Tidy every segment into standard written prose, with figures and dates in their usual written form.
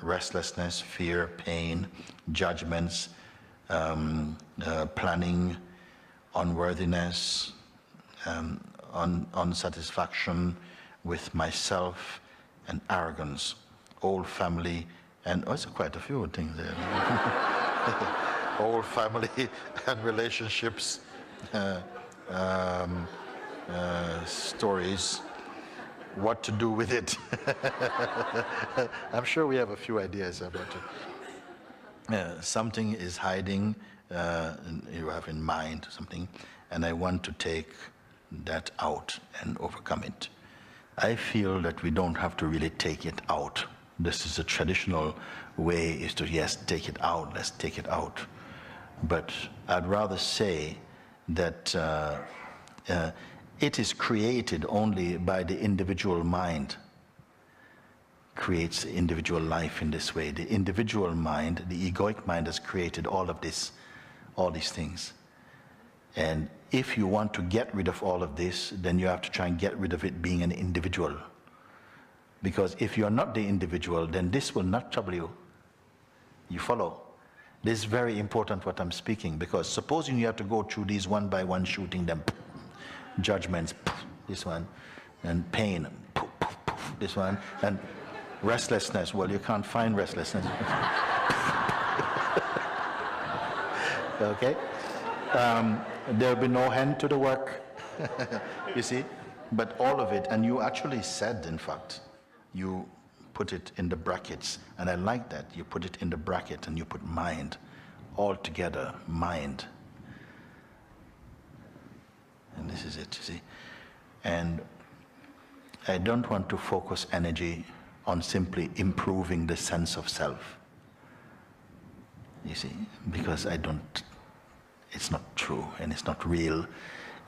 restlessness, fear, pain, judgments, planning, unworthiness, unsatisfaction with myself, and arrogance, old family, and also quite a few things there. Old family and relationships, stories, what to do with it. I'm sure we have a few ideas about it. Something is hiding, you have in mind something, and I want to take that out and overcome it. I feel that we don't have to really take it out. This is a traditional way, is to, yes, take it out, let's take it out. But I'd rather say that it is created only by the individual mind, creates individual life in this way. The individual mind, the egoic mind, has created all of this, all these things. And if you want to get rid of all of this, then you have to try and get rid of it being an individual. Because if you're not the individual, then this will not trouble you. You follow? This is very important what I'm speaking, because supposing you have to go through these one by one, shooting them, judgments, this one, and pain, this one, and restlessness. Well, you can't find restlessness. Okay? There'll be no end to the work. You see? But all of it, and you actually said, in fact, you put it in the brackets, and I like that. You put it in the bracket and you put mind, all together, mind. And this is it, you see. And I don't want to focus energy on simply improving the sense of self. You see, because it's not true and it's not real.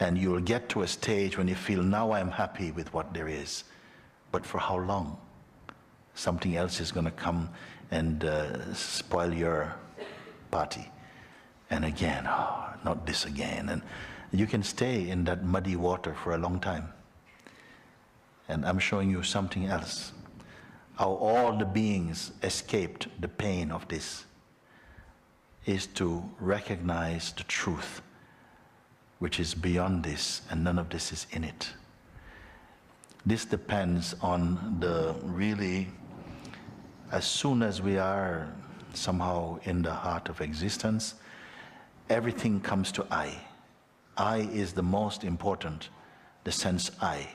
And you'll get to a stage when you feel, now I'm happy with what there is. But for how long? Something else is going to come and spoil your party. And again, oh, not this again. And you can stay in that muddy water for a long time. And I'm showing you something else. How all the beings escaped the pain of this is to recognize the truth, which is beyond this, and none of this is in it. This depends on the really, as soon as we are somehow in the heart of existence, everything comes to I. I is the most important, the sense I.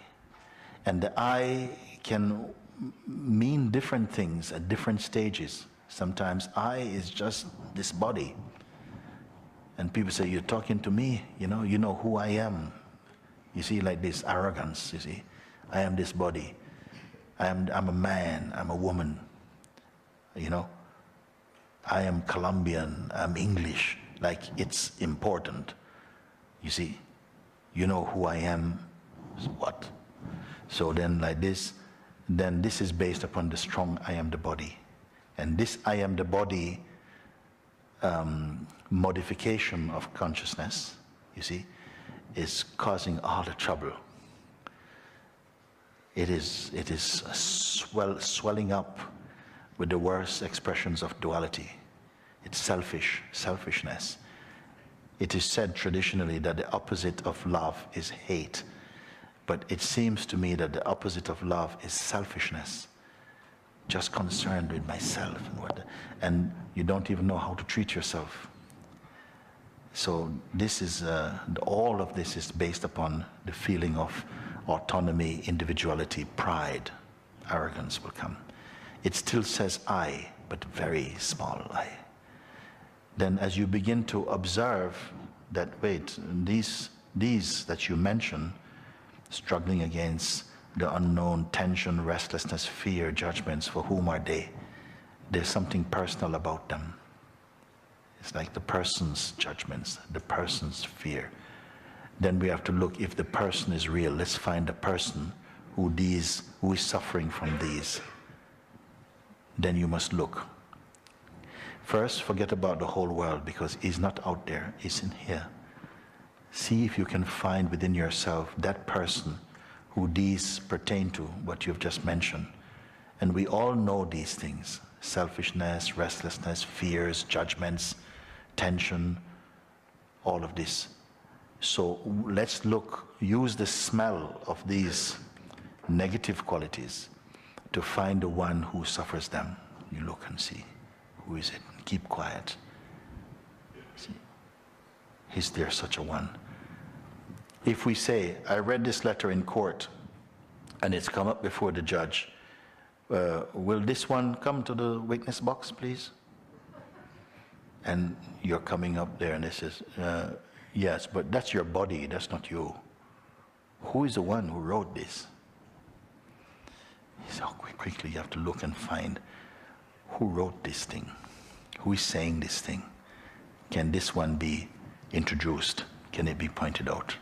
And the I can mean different things at different stages. Sometimes I is just this body. And people say, you're talking to me, you know who I am. You see, like this arrogance, you see. I am this body. I'm a man, I'm a woman. You know, I am Colombian, I'm English. Like it's important. You see, you know who I am, so what? So then like this, then this is based upon the strong I am the body. And this I am the body modification of consciousness, you see, is causing all the trouble. It is swelling up with the worst expressions of duality. It's selfishness. It is said traditionally that the opposite of love is hate. But it seems to me that the opposite of love is selfishness. Just concerned with myself. And you don't even know how to treat yourself. So this is, all of this is based upon the feeling of autonomy, individuality, pride, arrogance will come. It still says I, but very small I. Then as you begin to observe that, wait, these that you mention, struggling against the unknown, tension, restlessness, fear, judgments, for whom are they? There's something personal about them. It's like the person's judgments, the person's fear. Then we have to look if the person is real. Let's find the person who is suffering from these. Then you must look. First, forget about the whole world, because he's not out there, he's in here. See if you can find within yourself that person who these pertain to, what you've just mentioned. And we all know these things. selfishness, restlessness, fears, judgments, tension, all of this. So let's use the smell of these negative qualities to find the one who suffers them. You look and see, who is it? Keep quiet. See, is there such a one? If we say, I read this letter in court and it's come up before the judge, will this one come to the witness box, please? And you're coming up there and this is, yes, but that's your body, that's not you. Who is the one who wrote this? So quickly you have to look and find who wrote this thing, who is saying this thing. Can this one be introduced? Can it be pointed out?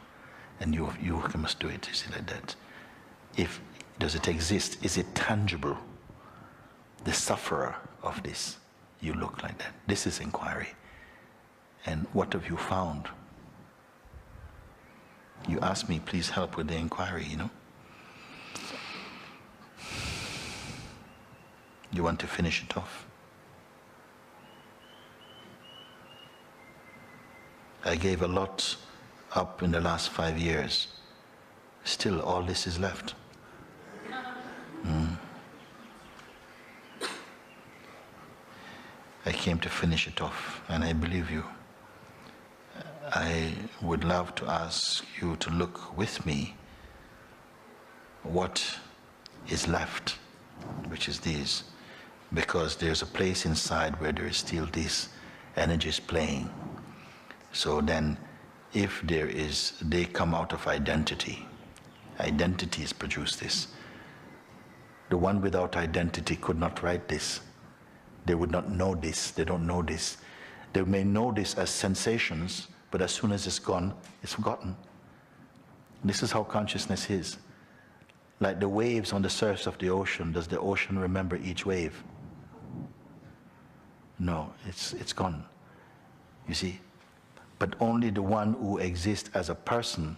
And you must do it, you see, like that. Does it exist? Is it tangible? The sufferer of this, you look like that. This is inquiry. And what have you found? You ask me, please help with the inquiry, you know. You want to finish it off? I gave a lot up in the last 5 years. Still, all this is left. I came to finish it off, and I believe you. I would love to ask you to look with me what is left, which is these, because there's a place inside where there is still these energies playing. So then, if they come out of identity. Identities produce this. The one without identity could not write this. They would not know this. They don't know this. They may know this as sensations, but as soon as it's gone, it's forgotten. This is how consciousness is. Like the waves on the surface of the ocean, does the ocean remember each wave? No, it's gone. You see? But only the one who exists as a person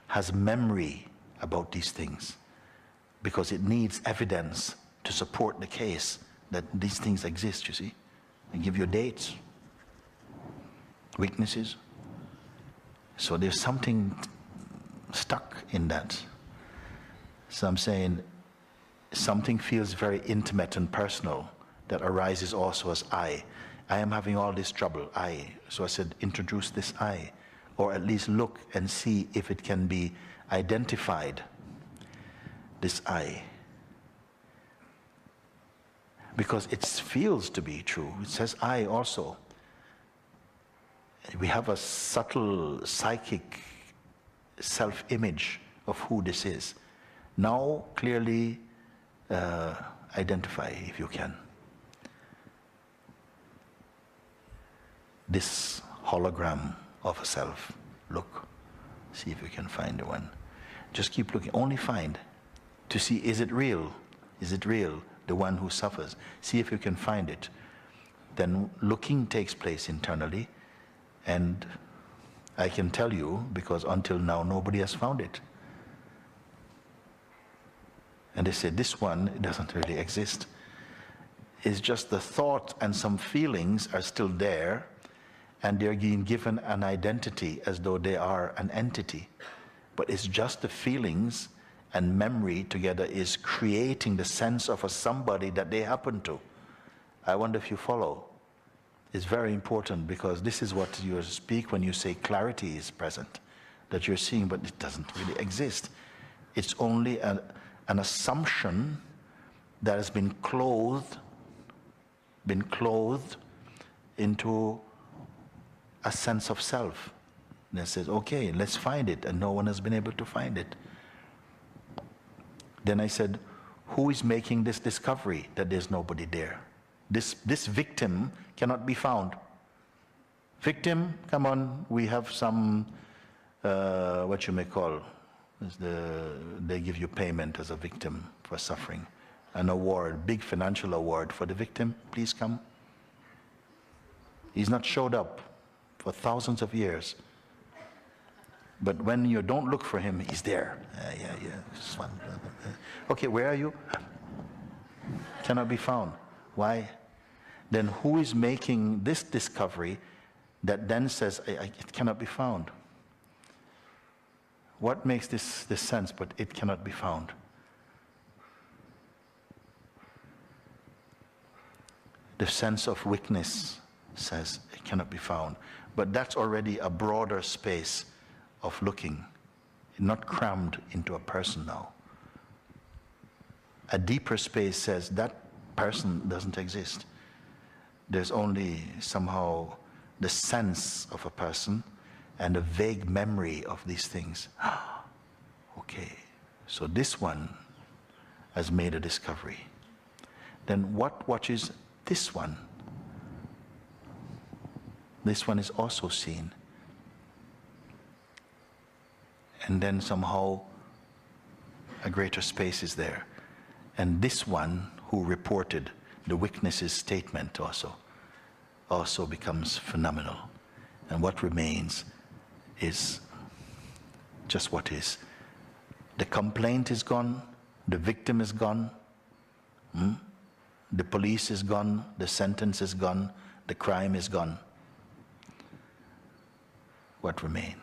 has memory about these things, because it needs evidence to support the case that these things exist, you see. They give you dates, witnesses. So there's something stuck in that. So I'm saying something feels very intimate and personal that arises also as I. I am having all this trouble, I. So I said, introduce this I, or at least look and see if it can be identified, this I. Because it feels to be true. It says I also. We have a subtle psychic self-image of who this is. Now clearly identify, if you can, this hologram of a self. Look, see if you can find the one. Just keep looking, only find, to see, is it real? Is it real, the one who suffers? See if you can find it. Then looking takes place internally, and I can tell you, because until now nobody has found it. And they say, this one, it doesn't really exist. It's just the thought and some feelings are still there, and they're being given an identity as though they are an entity. But it's just the feelings and memory together is creating the sense of a somebody that they happen to. I wonder if you follow. It's very important, because this is what you speak when you say clarity is present, that you're seeing, but it doesn't really exist. It's only an assumption that has been clothed into a sense of self. And it says, okay, let's find it, and no one has been able to find it. Then I said, who is making this discovery that there's nobody there? This victim cannot be found. Victim, come on, we have some, what you may call, they give you payment as a victim for suffering. An award, big financial award for the victim, please come. He's not showed up for thousands of years. But when you don't look for him, he's there. Yeah, it's fun. Okay, where are you? Cannot be found. Why? then who is making this discovery that then says, it cannot be found? What makes this sense, but it cannot be found? The sense of weakness says it cannot be found. But that's already a broader space of looking, not crammed into a person now. A deeper space says that person doesn't exist. There's only somehow the sense of a person and a vague memory of these things. Okay, so this one has made a discovery. Then what watches this one? This one is also seen. And then somehow a greater space is there. And this one who reported the witness's statement also becomes phenomenal. And what remains is just what is. The complaint is gone, the victim is gone, the police is gone, the sentence is gone, the crime is gone. What remains?